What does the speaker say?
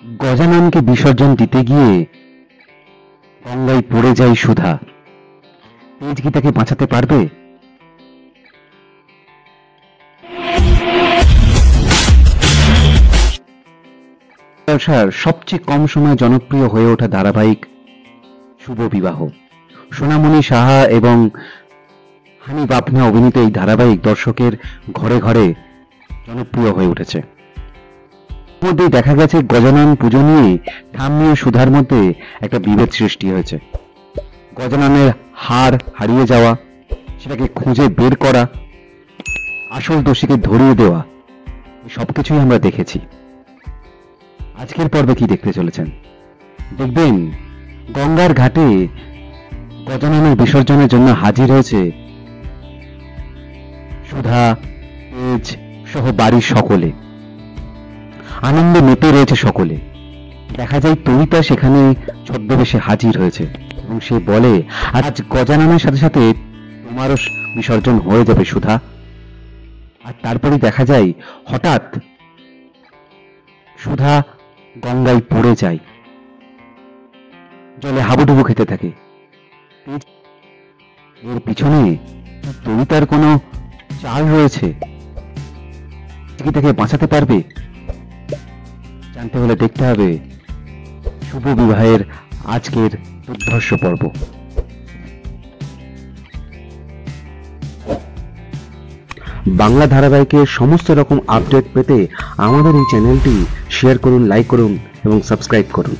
গজাননকে বিসর্জন দিতে গিয়ে গঙ্গায় পড়ে যায় সুধা। তেজ কি তাকে বাঁচাতে পারবে? সবচেয়ে কম সময়ে জনপ্রিয় হয়ে ওঠা ধারাবাহিক শুভ বিবাহ। সোনামণি সাহা এবং হানি বাপনা অভিনীত এই ধারাবাহিক দর্শকের ঘরে ঘরে জনপ্রিয় হয়ে উঠেছে। মধ্যেই দেখা গেছে গজানন পুজো নিয়ে ঠাম্মি ও সুধার মধ্যে একটা বিভেদ সৃষ্টি হয়েছে। গজাননের হার হারিয়ে যাওয়া, সেটাকে খুঁজে বের করা, আসল দোষীকে ধরিয়ে দেওয়া, সবকিছুই আমরা দেখেছি। আজকের পর্বে কি দেখতে চলেছেন? দেখবেন গঙ্গার ঘাটে গজাননের বিসর্জনের জন্য হাজির হয়েছে সুধা, তেজ সহ বাড়ির সকলে। আনন্দে মেতে রয়েছে সকলে। দেখা যায় তরিতা সেখানে ছদ্মবেশে হাজির হয়েছে এবং সে বলে, আজ গজাননের সাথে সাথে তোমারও বিসর্জন হয়ে যাবে সুধা। আর তারপরে দেখা যায় হঠাৎ সুধা গঙ্গায় পড়ে যায়, জলে হাবুডুবু খেতে থাকে। এর পিছনে তরিতার কোনো চাল রয়েছে, কি তাকে বাঁচাতে পারবে? জানতে হলে দেখতে হবে শুভ বিবাহের আজকের দুর্ধর্ষ পর্ব। বাংলা ধারাবাহিকের সমস্ত রকম আপডেট পেতে আমাদের এই চ্যানেলটি শেয়ার করুন, লাইক করুন এবং সাবস্ক্রাইব করুন।